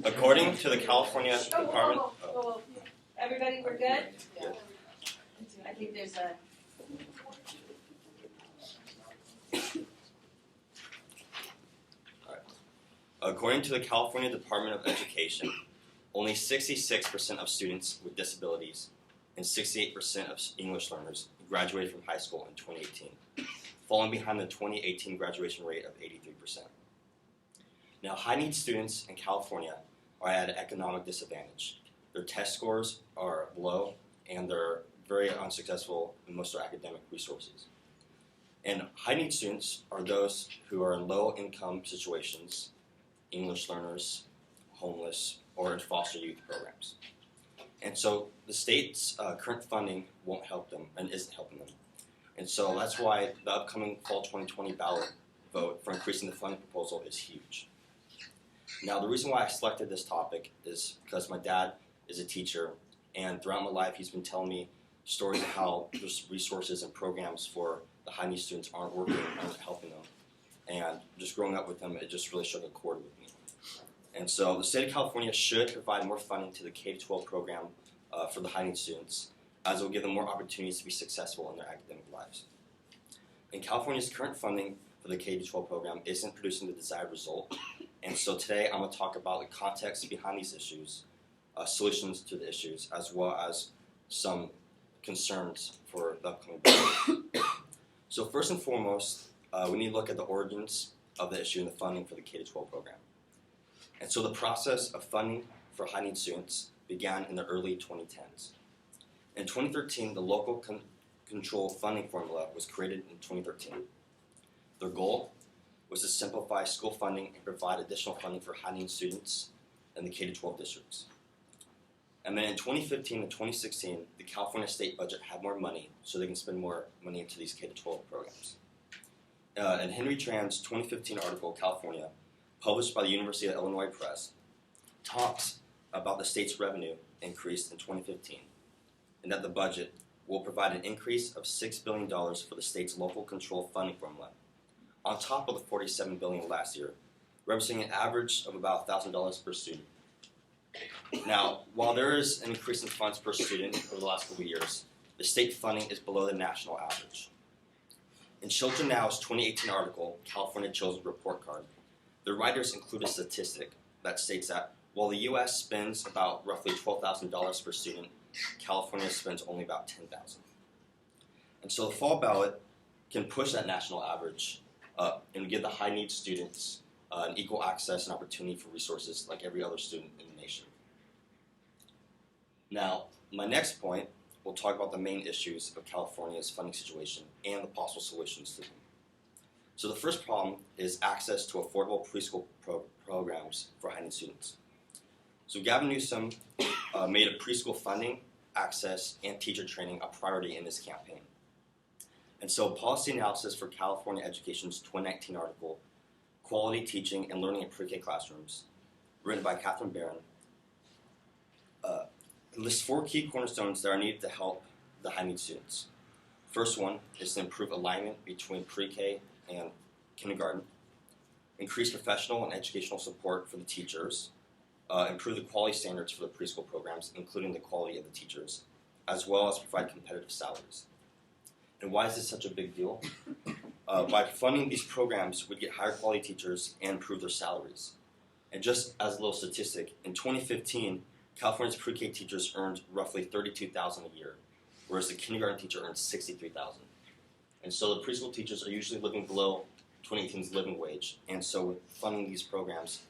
According to the California Department... Whoa. Everybody, we're good? Yeah. I think there's a... According to the California Department of Education, only 66% of students with disabilities and 68% of English learners graduated from high school in 2018, falling behind the 2018 graduation rate of 83%. Now, high-need students in California are at an economic disadvantage. Their test scores are low, and they're very unsuccessful in most of their academic resources. And high-need students are those who are in low-income situations, English learners, homeless, or in foster youth programs. And so the state's current funding won't help them and isn't helping them. And so that's why the upcoming fall 2020 ballot vote for increasing the funding proposal is huge. Now, the reason why I selected this topic is because my dad is a teacher, and throughout my life he's been telling me stories of how there's resources and programs for the high-need students aren't working, aren't helping them. And just growing up with them, it just really struck a chord with me. And so the state of California should provide more funding to the K-12 program for the high-need students, as it will give them more opportunities to be successful in their academic lives. And California's current funding for the K-12 program isn't producing the desired result. And so today I'm going to talk about the context behind these issues, solutions to the issues, as well as some concerns for the upcoming budget. So first and foremost, we need to look at the origins of the issue and the funding for the K-12 program. And so the process of funding for high-need students began in the early 2010s. In 2013, the local control funding formula was created in 2013. Their goal was to simplify school funding and provide additional funding for high-need students in the K-12 districts. And then in 2015 and 2016, the California state budget had more money, so they can spend more money into these K-12 programs. In Henry Tran's 2015 article, California, published by the University of Illinois Press, talks about the state's revenue increase in 2015, and that the budget will provide an increase of $6 billion for the state's local control funding formula, on top of the $47 billion last year, representing an average of about $1,000 per student. Now, while there is an increase in funds per student over the last couple of years, the state funding is below the national average. In Children Now's 2018 article, California Children's Report Card, the writers include a statistic that states that while the U.S. spends about roughly $12,000 per student, California spends only about $10,000. And so the fall ballot can push that national average up and give the high-need students an equal access and opportunity for resources like every other student in the nation. Now, my next point, we'll talk about the main issues of California's funding situation and the possible solutions to them. So the first problem is access to affordable preschool programs for high-need students. So Gavin Newsom made a preschool funding, access, and teacher training a priority in this campaign. And so Policy Analysis for California Education's 2019 article, Quality Teaching and Learning in Pre-K Classrooms, written by Catherine Barron, lists 4 key cornerstones that are needed to help the high-need students. First one is to improve alignment between pre-K and kindergarten, increase professional and educational support for the teachers, improve the quality standards for the preschool programs, including the quality of the teachers, as well as provide competitive salaries. And why is this such a big deal? By funding these programs, we'd get higher quality teachers and improve their salaries. And just as a little statistic, in 2015, California's pre-K teachers earned roughly $32,000 a year, whereas the kindergarten teacher earned $63,000. And so the preschool teachers are usually living below 2018's living wage. And so with funding these programs,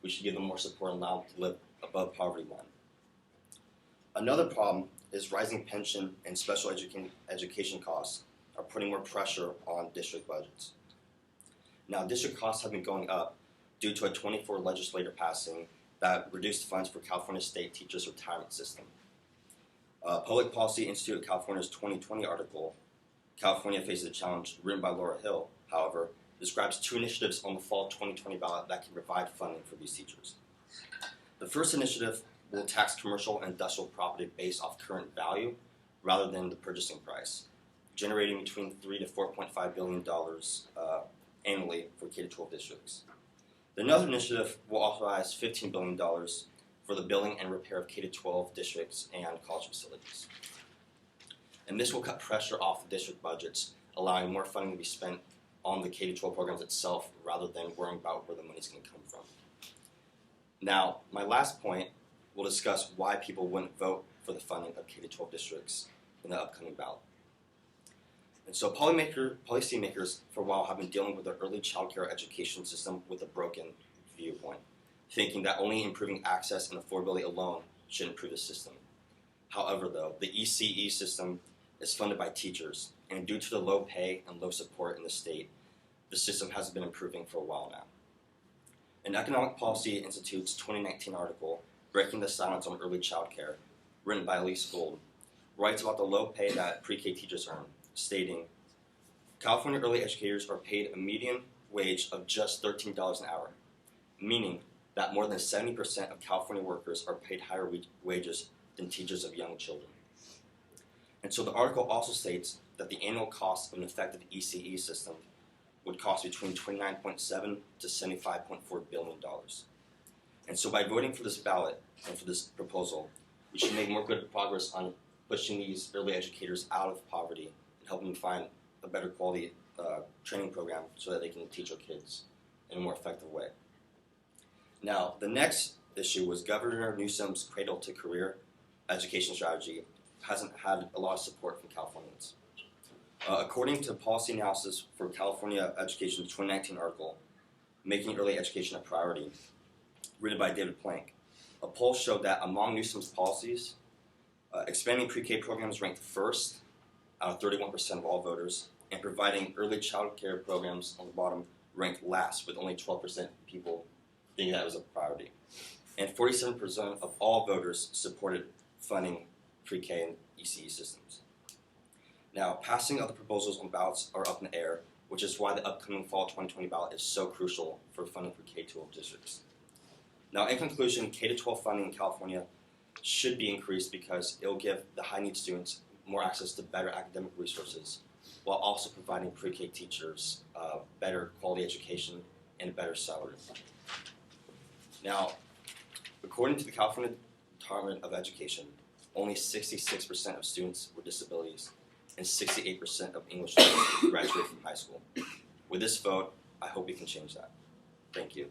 we should give them more support and allow them to live above poverty line. Another problem is rising pension and special education costs are putting more pressure on district budgets. Now, district costs have been going up due to a 24 legislator passing that reduced funds for California State Teachers Retirement System. Public Policy Institute of California's 2020 article, California Faces a Challenge, written by Laura Hill, however, describes 2 initiatives on the fall 2020 ballot that can provide funding for these teachers. The first initiative will tax commercial and industrial property based off current value rather than the purchasing price, generating between $3 to $4.5 billion annually for K-12 districts. Another initiative will authorize $15 billion for the building and repair of K-12 districts and college facilities. And this will cut pressure off the district budgets, allowing more funding to be spent on the K-12 programs itself rather than worrying about where the money's going to come from. Now, my last point will discuss why people wouldn't vote for the funding of K-12 districts in the upcoming ballot. And so policymakers for a while have been dealing with the early child care education system with a broken viewpoint, thinking that only improving access and affordability alone should improve the system. However, though, the ECE system is funded by teachers, and due to the low pay and low support in the state, the system hasn't been improving for a while now. An Economic Policy Institute's 2019 article, Breaking the Silence on Early Child Care, written by Elise Gould, writes about the low pay that pre-K teachers earn, stating, California early educators are paid a median wage of just $13 an hour, meaning that more than 70% of California workers are paid higher wages than teachers of young children. And so the article also states that the annual cost of an effective ECE system would cost between $29.7 to $75.4 billion. And so by voting for this ballot and for this proposal, we should make more good progress on pushing these early educators out of poverty and helping them find a better quality training program so that they can teach our kids in a more effective way. Now, the next issue was Governor Newsom's Cradle to Career education strategy hasn't had a lot of support from Californians. According to Policy Analysis for California Education's 2019 article, Making Early Education a Priority, written by David Plank, a poll showed that among Newsom's policies, expanding pre-K programs ranked first out of 31% of all voters, and providing early child care programs on the bottom ranked last, with only 12% of people thinking that was a priority. And 47% of all voters supported funding pre-K and ECE systems. Now, passing of the proposals on ballots are up in the air, which is why the upcoming fall 2020 ballot is so crucial for funding for K-12 districts. Now, in conclusion, K-12 funding in California should be increased because it will give the high-need students more access to better academic resources, while also providing pre-K teachers better quality education and a better salary. Now, according to the California Department of Education, only 66% of students with disabilities and 68% of English learners graduate from high school. With this vote, I hope we can change that. Thank you.